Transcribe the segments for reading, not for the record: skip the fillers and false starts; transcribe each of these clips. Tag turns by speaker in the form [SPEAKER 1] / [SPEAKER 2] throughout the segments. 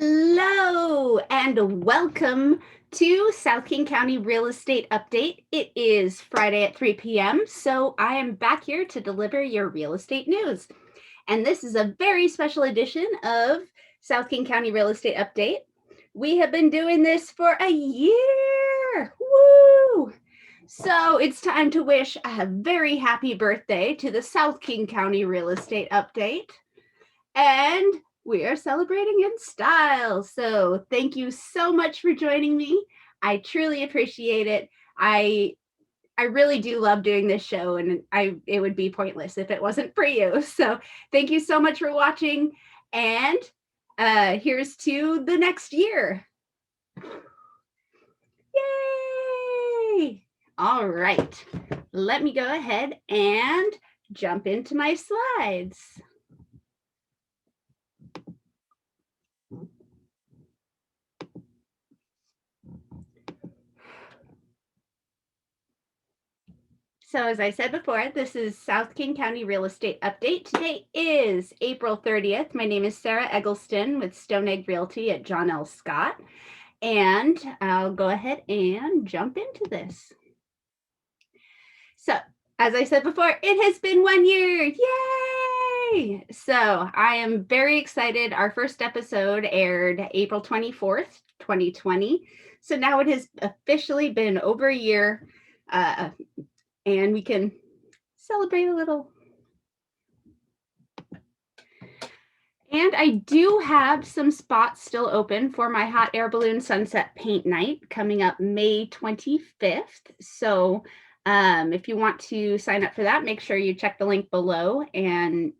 [SPEAKER 1] Hello and welcome to South King County Real Estate Update. It is Friday at 3 p.m., so I am back here to deliver your real estate news. And this is a very special edition of South King County Real Estate Update. We have been doing this for a year. Woo! So it's time to wish a very happy birthday to the South King County Real Estate Update. And we are celebrating in style. So thank you so much for joining me. I truly appreciate it. I really do love doing this show, and it would be pointless if it wasn't for you. So thank you so much for watching, and here's to the next year. Yay! All right, let me go ahead and jump into my slides. So as I said before, this is South King County Real Estate Update. Today is April 30th. My name is Sarah Eggleston with Stone Egg Realty at John L. Scott. And I'll go ahead and jump into this. So as I said before, it has been 1 year. Yay! So I am very excited. Our first episode aired April 24th, 2020. So now it has officially been over a year. And we can celebrate a little. And I do have some spots still open for my hot air balloon sunset paint night coming up May 25th. So if you want to sign up for that, make sure you check the link below and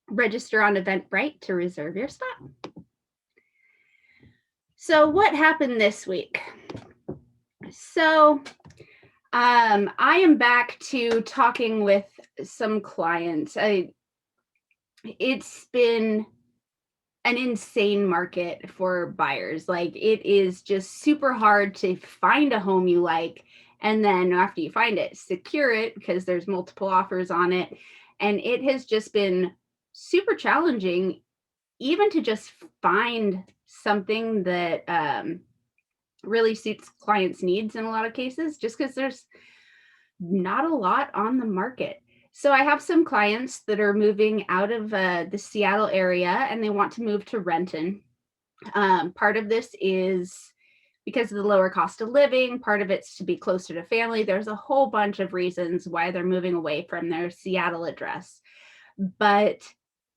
[SPEAKER 1] register on Eventbrite to reserve your spot. So what happened this week? So I am back to talking with some clients. It's been an insane market for buyers. Like, it is just super hard to find a home you like, and then after you find it, secure it because there's multiple offers on it. And it has just been super challenging even to just find something that really suits clients' needs in a lot of cases, just because there's not a lot on the market. So I have some clients that are moving out of the Seattle area and they want to move to Renton. Part of this is because of the lower cost of living. Part of it's to be closer to family. There's a whole bunch of reasons why they're moving away from their Seattle address. But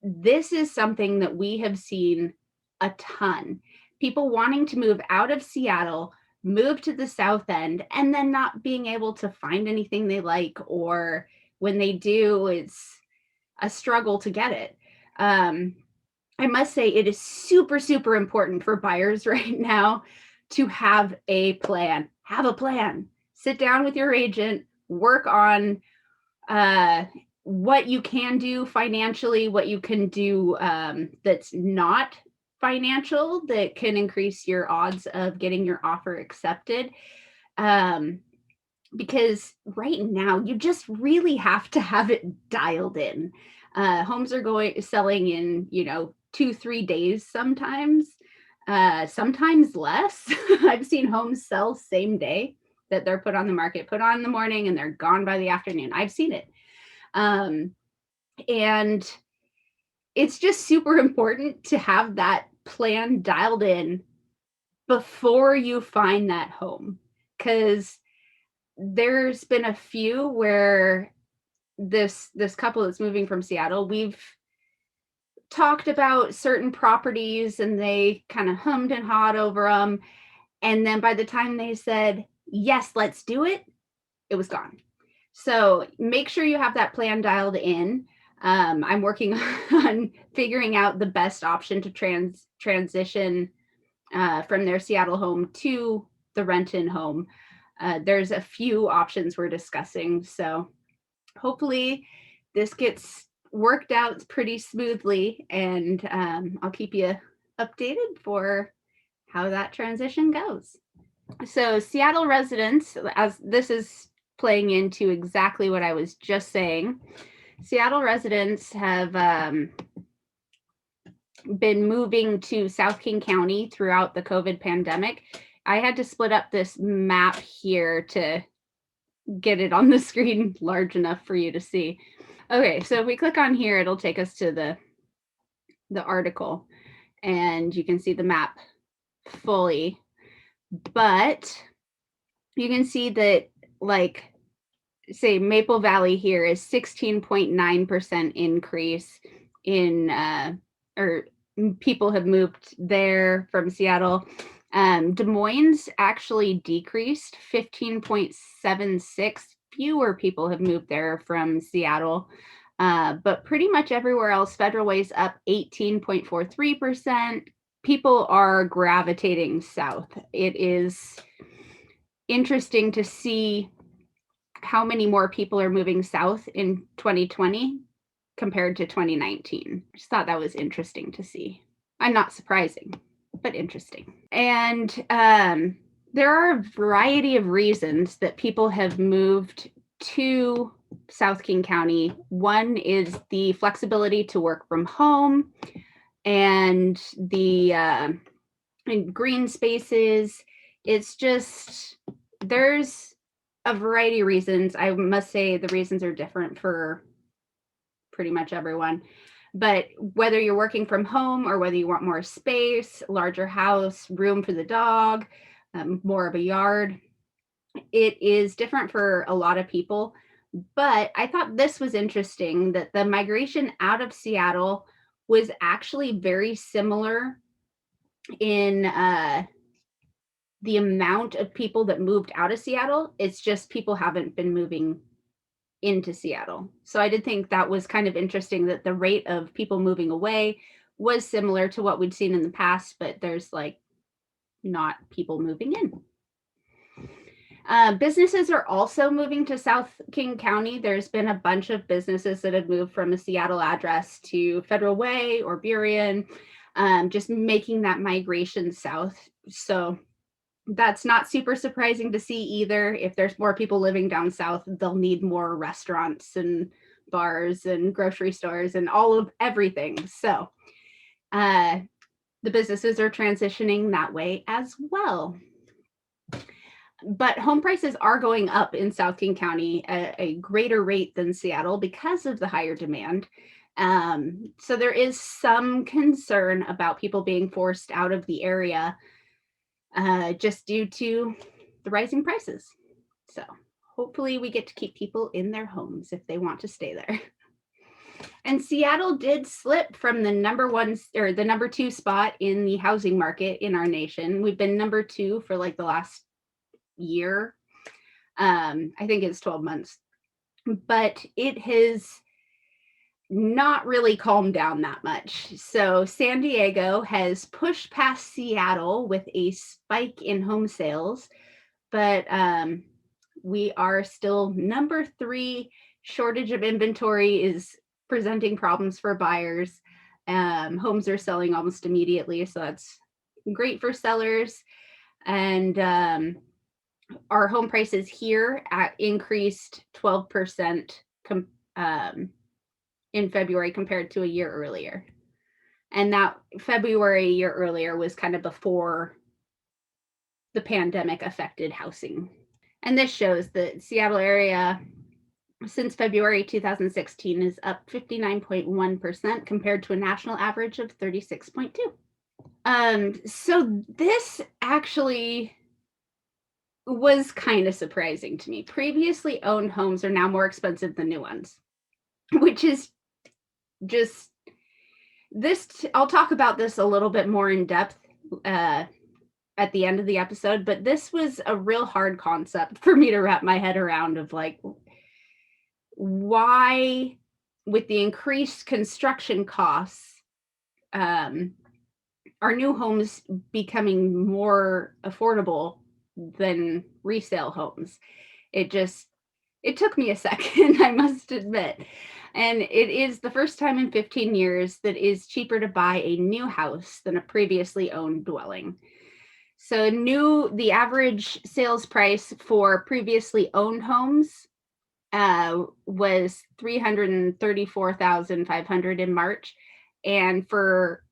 [SPEAKER 1] this is something that we have seen a ton. People wanting to move out of Seattle, move to the South End, and then not being able to find anything they like, or when they do, it's a struggle to get it. I must say it is super, super important for buyers right now to have a plan. Have a plan. Sit down with your agent, work on what you can do financially, what you can do that's not financial, that can increase your odds of getting your offer accepted. Because right now you just really have to have it dialed in. Homes are selling in 2-3 days sometimes, sometimes less. I've seen homes sell same day that they're put on the market, put on in the morning, and they're gone by the afternoon. I've seen it. And it's just super important to have that plan dialed in before you find that home, because there's been a few where this couple that's moving from Seattle, we've talked about certain properties and they kind of hummed and hawed over them, and then by the time they said yes, let's do it, it was gone. So make sure you have that plan dialed in. I'm working on figuring out the best option to transition from their Seattle home to the Renton home. There's a few options we're discussing. So hopefully this gets worked out pretty smoothly, and I'll keep you updated for how that transition goes. So Seattle residents, as this is playing into exactly what I was just saying, Seattle residents have been moving to South King County throughout the COVID pandemic, I had to split up this map here to get it on the screen large enough for you to see. Okay, so if we click on here, it'll take us to the article, and you can see the map fully. But you can see that, like, say Maple Valley here is 16.9% increase in or people have moved there from Seattle. Des Moines actually decreased 15.76. Fewer people have moved there from Seattle. But pretty much everywhere else, Federal Way's up 18.43%. People are gravitating south. It is interesting to see how many more people are moving south in 2020 compared to 2019. I just thought that was interesting to see. And not surprising, but interesting. And there are a variety of reasons that people have moved to South King County. One is the flexibility to work from home and the green spaces. It's just, there's a variety of reasons. I must say the reasons are different for pretty much everyone. But whether you're working from home or whether you want more space, larger house, room for the dog, more of a yard, it is different for a lot of people. But I thought this was interesting, that the migration out of Seattle was actually very similar in the amount of people that moved out of Seattle. It's just people haven't been moving into Seattle. So I did think that was kind of interesting, that the rate of people moving away was similar to what we'd seen in the past, but there's like not people moving in. Businesses are also moving to South King County. There's been a bunch of businesses that have moved from a Seattle address to Federal Way or Burien, just making that migration south. So that's not super surprising to see either. If there's more people living down south, they'll need more restaurants and bars and grocery stores and all of everything. So the businesses are transitioning that way as well. But home prices are going up in South King County at a greater rate than Seattle because of the higher demand. So there is some concern about people being forced out of the area just due to the rising prices. So hopefully we get to keep people in their homes if they want to stay there. And Seattle did slip from the number one or the number two spot in the housing market in our nation. We've been number two for like the last year. I think it's 12 months, but it has not really calmed down that much. So San Diego has pushed past Seattle with a spike in home sales, but we are still number three. Shortage of inventory is presenting problems for buyers. Homes are selling almost immediately, so that's great for sellers. And our home prices here increased 12% in February compared to a year earlier. And that February a year earlier was kind of before the pandemic affected housing. And this shows the Seattle area since February 2016 is up 59.1% compared to a national average of 36.2. So this actually was kind of surprising to me. Previously owned homes are now more expensive than new ones, which is just this. I'll talk about this a little bit more in depth at the end of the episode, but this was a real hard concept for me to wrap my head around, of like, why, with the increased construction costs, are new homes becoming more affordable than resale homes? It took me a second, I must admit. And it is the first time in 15 years that it is cheaper to buy a new house than a previously owned dwelling. So the average sales price for previously owned homes was $334,500 in March. And for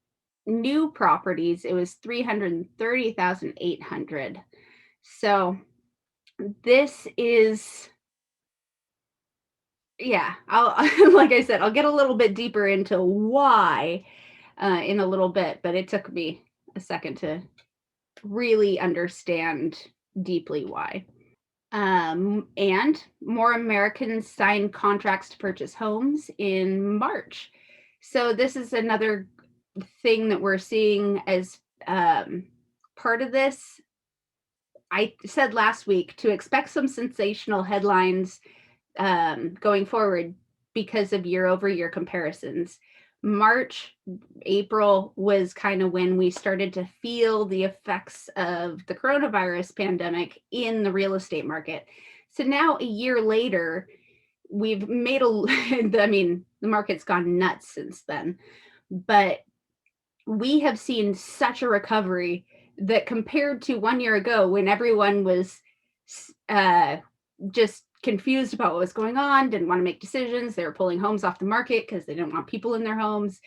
[SPEAKER 1] new properties, it was 330,800. So this is, yeah, I'll like I said, I'll get a little bit deeper into why in a little bit, but it took me a second to really understand deeply why. And more Americans signed contracts to purchase homes in March. So this is another thing that we're seeing as part of this. I said last week to expect some sensational headlines going forward because of year over year comparisons. March, April was kind of when we started to feel the effects of the coronavirus pandemic in the real estate market. So now, a year later, we've made I mean, the market's gone nuts since then, but we have seen such a recovery that compared to 1 year ago when everyone was uh, just confused about what was going on, didn't want to make decisions, they were pulling homes off the market because they didn't want people in their homes.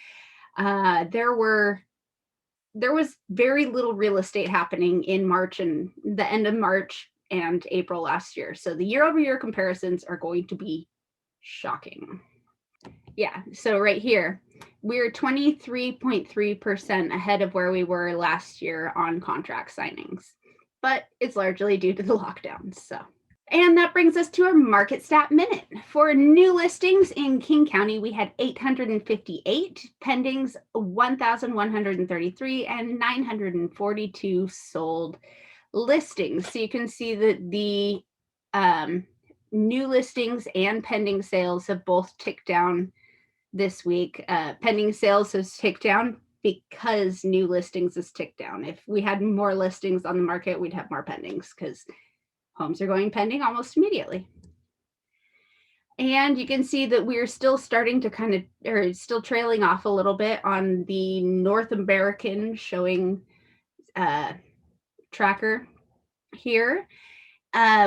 [SPEAKER 1] There was very little real estate happening in March and the end of March and April last year. So the year over year comparisons are going to be shocking. Yeah, so right here, we're 23.3% ahead of where we were last year on contract signings, but it's largely due to the lockdowns. So, and that brings us to our market stat minute. For new listings in King County, we had 858, pendings 1,133, and 942 sold listings. So you can see that the new listings and pending sales have both ticked down this week. Pending sales has ticked down because new listings has ticked down. If we had more listings on the market, we'd have more pendings because homes are going pending almost immediately. And you can see that we're still starting to still trailing off a little bit on the North American showing tracker here.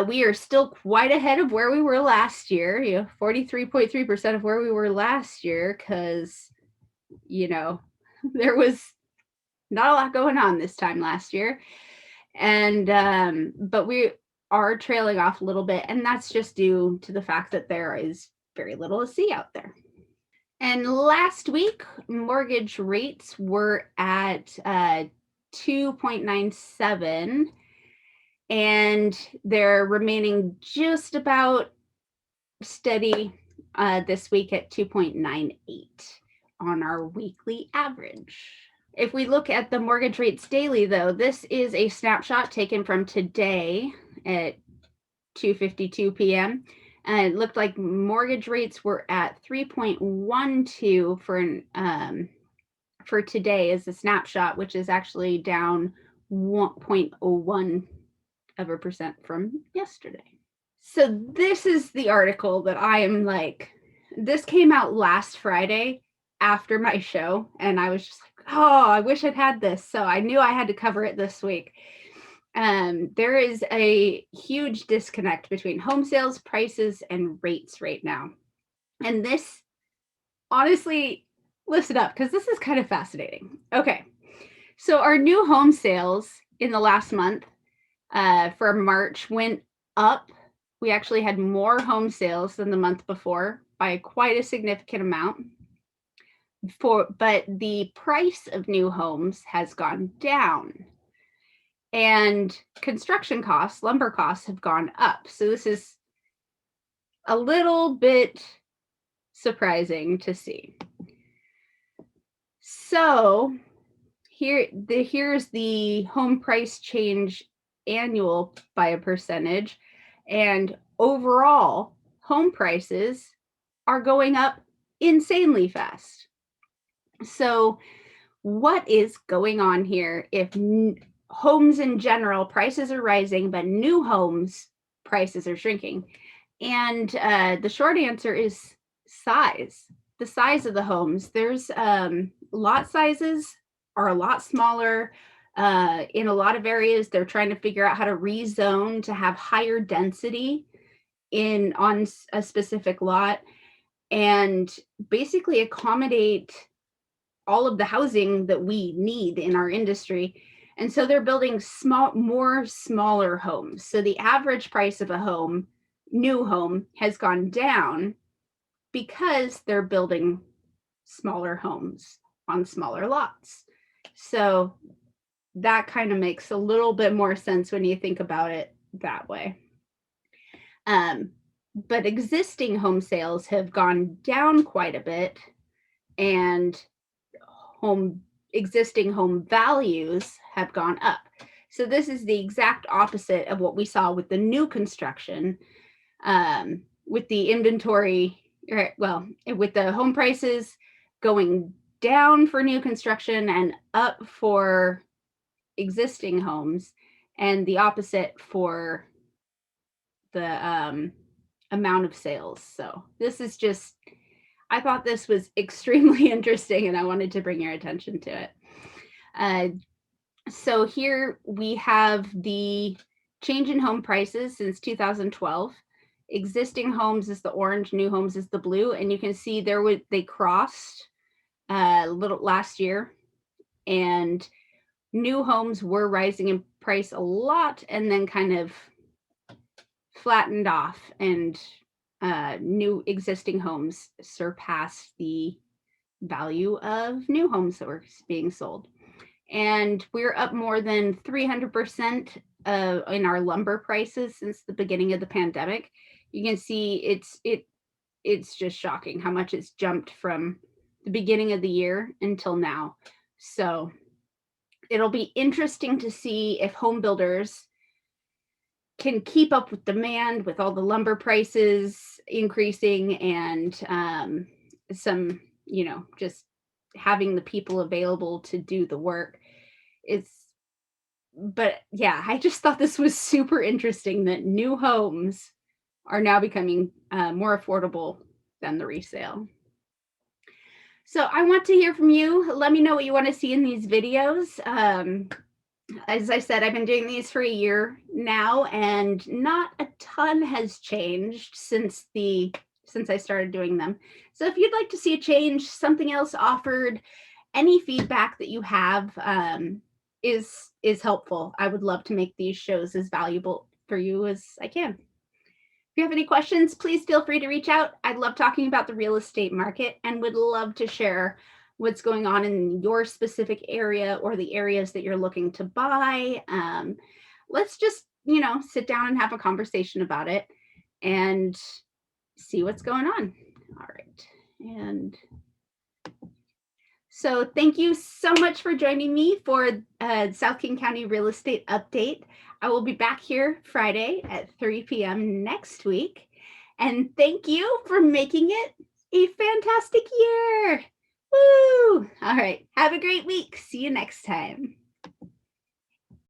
[SPEAKER 1] We are still quite ahead of where we were last year, 43.3% of where we were last year, because, there was not a lot going on this time last year. And, but we are trailing off a little bit, and that's just due to the fact that there is very little to see out there. And last week, mortgage rates were at 2.97, and they're remaining just about steady this week at 2.98 on our weekly average. If we look at the mortgage rates daily, though, this is a snapshot taken from today at 2:52 p.m. And it looked like mortgage rates were at 3.12 for today as a snapshot, which is actually down 1.01% from yesterday. So this is the article that I am like, this came out last Friday after my show, and I was just like, oh, I wish I'd had this. So I knew I had to cover it this week. There is a huge disconnect between home sales prices and rates right now. And this, honestly, listen up, because this is kind of fascinating. Okay, so our new home sales in the last month for March went up. We actually had more home sales than the month before by quite a significant amount. But the price of new homes has gone down. And construction costs, lumber costs have gone up. So this is a little bit surprising to see. So here's the home price change annual by a percentage. And overall, home prices are going up insanely fast. So what is going on here if homes in general, prices are rising, but new homes prices are shrinking? And the short answer is size. The size of the homes. There's lot sizes are a lot smaller. In a lot of areas, they're trying to figure out how to rezone to have higher density on a specific lot and basically accommodate all of the housing that we need in our industry. And so they're building smaller homes. So the average price of a home, new home, has gone down because they're building smaller homes on smaller lots. So that kind of makes a little bit more sense when you think about it that way. But existing home sales have gone down quite a bit, and existing home values have gone up. So this is the exact opposite of what we saw with the new construction, with the inventory, with the home prices going down for new construction and up for existing homes, and the opposite for the amount of sales. So this is just, I thought this was extremely interesting, and I wanted to bring your attention to it. So here we have the change in home prices since 2012. Existing homes is the orange, new homes is the blue, and you can see they crossed a little last year, and new homes were rising in price a lot and then kind of flattened off, and new existing homes surpassed the value of new homes that were being sold. And we're up more than 300% in our lumber prices since the beginning of the pandemic. You can see it's just shocking how much it's jumped from the beginning of the year until now. So it'll be interesting to see if home builders can keep up with demand with all the lumber prices increasing, and some, just having the people available to do the work. But yeah, I just thought this was super interesting that new homes are now becoming more affordable than the resale. So I want to hear from you. Let me know what you want to see in these videos. As I said, I've been doing these for a year now, and not a ton has changed since I started doing them. So if you'd like to see a change, something else offered, any feedback that you have is helpful. I would love to make these shows as valuable for you as I can. If you have any questions, please feel free to reach out. I love talking about the real estate market and would love to share what's going on in your specific area or the areas that you're looking to buy. Let's just, sit down and have a conversation about it and see what's going on. All right. And so thank you so much for joining me for South King County Real Estate Update. I will be back here Friday at 3 p.m. next week. And thank you for making it a fantastic year. Woo! All right. Have a great week. See you next time.